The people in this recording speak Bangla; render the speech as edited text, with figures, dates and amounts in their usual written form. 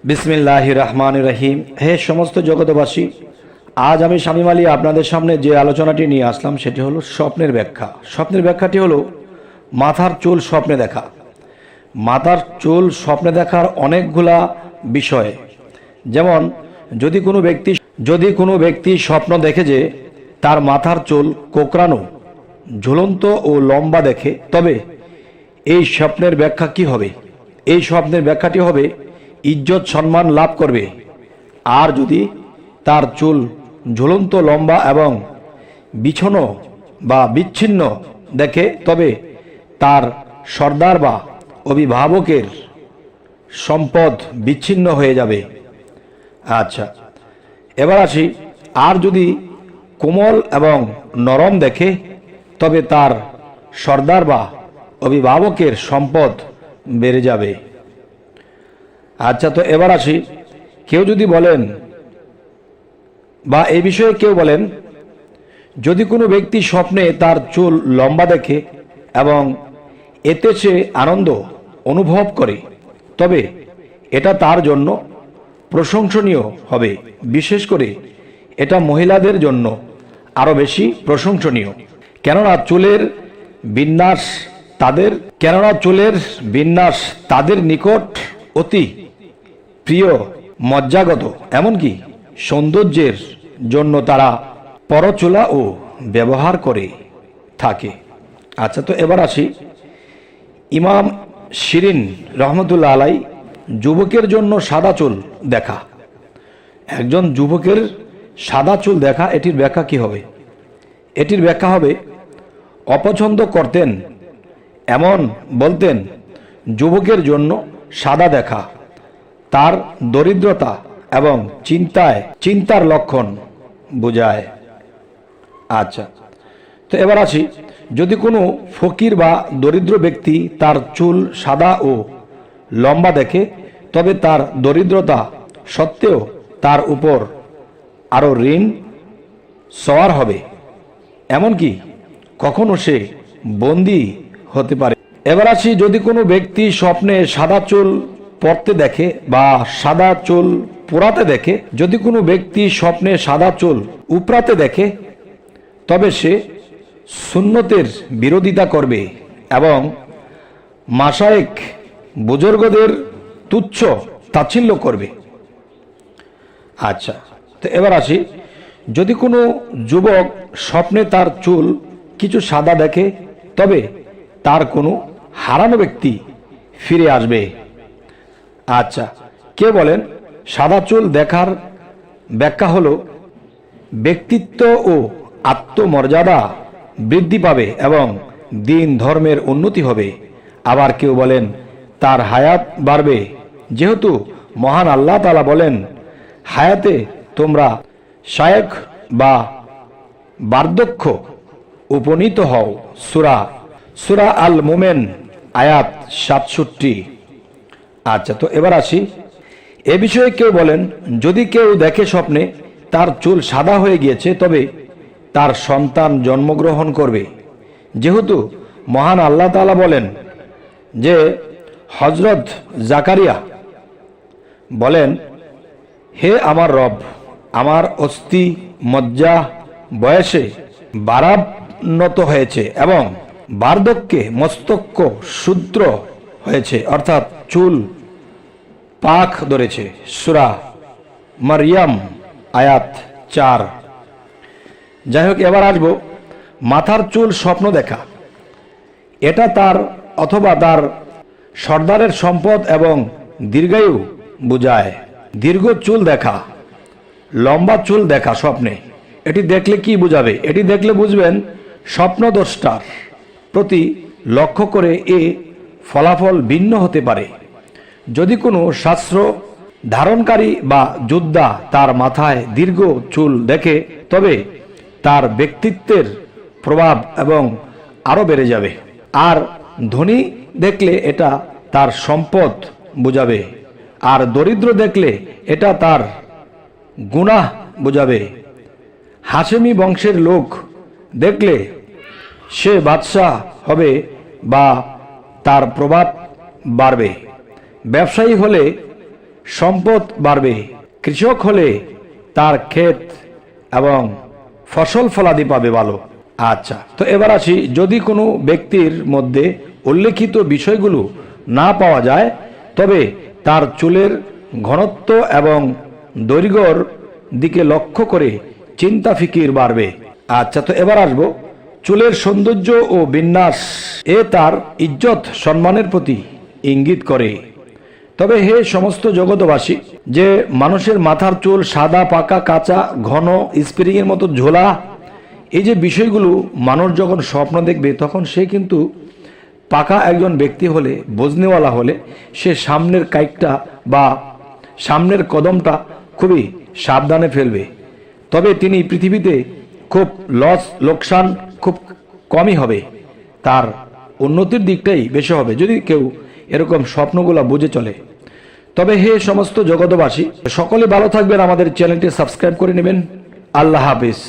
বিসমিল্লাহির রহমানির রহিম। হে সমস্ত জগতবাসী, আজ আমি শামীম আলী আপনাদের সামনে যে আলোচনাটি নিয়ে আসলাম সেটি হলো স্বপ্নের ব্যাখ্যা। স্বপ্নের ব্যাখ্যাটি হলো মাথার চুল স্বপ্নে দেখা। মাথার চুল স্বপ্নে দেখার অনেকগুলা বিষয়, যেমন যদি কোনো ব্যক্তি স্বপ্ন দেখে যে তার মাথার চুল কোঁকড়ানো, ঝুলন্ত ও লম্বা দেখে, তবে এই স্বপ্নের ব্যাখ্যা কি হবে? এই স্বপ্নের ব্যাখ্যাটি হবে ইজ্জত সম্মান লাভ করবে। আর যদি তার চুল ঝুলন্ত, লম্বা এবং বিছন্ন বা বিচ্ছিন্ন দেখে, তবে তার সর্দার বা অভিভাবকের সম্পদ বিচ্ছিন্ন হয়ে যাবে। আচ্ছা, এবার আসি, আর যদি কোমল এবং নরম দেখে, তবে তার সর্দার বা অভিভাবকের সম্পদ বেড়ে যাবে। আচ্ছা, তো এবার আসি, কেউ যদি বলেন বা এই বিষয়ে কেউ বলেন, যদি কোনো ব্যক্তি স্বপ্নে তার চুল লম্বা দেখে এবং এতে সে আনন্দ অনুভব করে, তবে এটা তার জন্য প্রশংসনীয় হবে। বিশেষ করে এটা মহিলাদের জন্য আরো বেশি প্রশংসনীয়, কেননা চুলের বিন্যাস তাদের নিকট অতি প্রিয়, মজ্জাগত, এমনকি সৌন্দর্যের জন্য তারা পরচুলা ও ব্যবহার করে থাকে। আচ্ছা, তো এবার আসি, ইমাম শিরিন রহমতুল্লাহ আলাই যুবকের জন্য সাদা চুল দেখা। একজন যুবকের সাদা চুল দেখা, এটির ব্যাখ্যা কি হবে? এটির ব্যাখ্যা হবে, অপছন্দ করতেন এমন বলতেন, যুবকের জন্য সাদা দেখা তার দরিদ্রতা এবং চিন্তার লক্ষণ বোঝায়। আচ্ছা, তো এবার আসি, যদি কোনো ফকির বা দরিদ্র ব্যক্তি তার চুল সাদা ও লম্বা দেখে, তবে তার দরিদ্রতা সত্ত্বেও তার উপর আরো ঋণ সওয়ার হবে, এমনকি কখনো সে বন্দী হতে পারে। এবার আসি, যদি কোনো ব্যক্তি স্বপ্নে সাদা চুল পরতে দেখে বা সাদা চুল পোড়াতে দেখে, যদি কোনো ব্যক্তি স্বপ্নে সাদা চুল উপড়াতে দেখে, তবে সে সুন্নতের বিরোধিতা করবে এবং মাশায়েখ বুজুর্গদের তুচ্ছ তাচ্ছিল্য করবে। আচ্ছা, তো এবার আসি, যদি কোনো যুবক স্বপ্নে তার চুল কিছু সাদা দেখে, তবে তার কোনো হারানো ব্যক্তি ফিরে আসবে। আচ্ছা, কে বলেন, সাদা চুল দেখার ব্যাখ্যা হলো ব্যক্তিত্ব ও আত্মমর্যাদা বৃদ্ধি পাবে এবং দিন ধর্মের উন্নতি হবে। আবার কেউ বলেন, তার হায়াত বাড়বে, যেহেতু মহান আল্লাহ তাআলা বলেন, হায়াতে তোমরা শায়েখ বা বার্ধক্য উপনীত হও। সূরা আল মুমিন আয়াত 67। আচ্ছা, তো এবার আসি, এ বিষয়ে কেউ বলেন, যদি কেউ দেখে স্বপ্নে তার চুল সাদা হয়ে গিয়েছে, তবে তার সন্তান জন্মগ্রহণ করবে, যেহেতু মহান আল্লাহ তাআলা বলেন যে হযরত জাকারিয়া বলেন, হে আমার রব, আমার অস্থি মজ্জা বয়সে বারান্নত হয়েছে এবং বার্ধক্যে মস্তক শূদ্র হয়েছে, অর্থাৎ চুল পাক ধরেছে। সূরা মারইয়াম আয়াত 4। যাই হোক, এবার আসবো, মাথার চুল স্বপ্ন দেখা, এটা তার অথবা তার সর্দারের সম্পদ এবং দীর্ঘায়ু বোঝায়। দীর্ঘ চুল দেখা, লম্বা চুল দেখা স্বপ্নে, এটি দেখলে কি বোঝাবে? এটি দেখলে বুঝবেন স্বপ্নদ্রষ্টার প্রতি লক্ষ্য করে এ ফলাফল ভিন্ন হতে পারে। যদি কোনো শাস্ত্র ধারণকারী বা যোদ্ধা তার মাথায় দীর্ঘ চুল দেখে, তবে তার ব্যক্তিত্বের প্রভাব এবং আরো বেড়ে যাবে। আর ধনী দেখলে এটা তার সম্পদ বোঝাবে, আর দরিদ্র দেখলে এটা তার গুনাহ বোঝাবে। হাশেমি বংশের লোক দেখলে সে বাদশাহ হবে বা তার প্রভাব বাড়বে। ব্যবসায়ী হলে সম্পদ বাড়বে। কৃষক হলে তার ক্ষেত এবং ফসল ফলাদি পাবে ভালো। আচ্ছা, তো এবার আসি, যদি কোনো ব্যক্তির মধ্যে উল্লেখিত বিষয়গুলো না পাওয়া যায় তবে তার চুলের ঘনত্ব এবং দৈর্ঘ্যর দিকে লক্ষ্য করে চিন্তা ফিকির বাড়বে। আচ্ছা, তো এবার আসবো, চুলের সৌন্দর্য ও বিন্যাস তার ইজ্জত সম্মানের প্রতি ইঙ্গিত করে। তবে হে সমস্ত জগতবাসী, যে মানুষের মাথার চুল সাদা, পাকা, কাঁচা, ঘন, স্প্রিং এর মতো ঝোলা, এই যে বিষয়গুলো মানুষ যখন স্বপ্ন দেখবে তখন সে কিন্তু পাকা একজন ব্যক্তি হলে, বজনেওয়ালা হলে, সে সামনের কাইকটা বা সামনের কদমটা খুবই সাবধানে ফেলবে। তবে তিনি পৃথিবীতে খুব লোকসান খুব কমই হবে, তার উন্নতির দিকটাই বেশি হবে যদি কেউ এরকম স্বপ্নগুলো বুঝে চলে। তবে হে সমস্ত জগতবাসী, সকলে ভালো থাকবেন, আমাদের চ্যানেলটি সাবস্ক্রাইব করে নেবেন। আল্লাহ হাফিজ।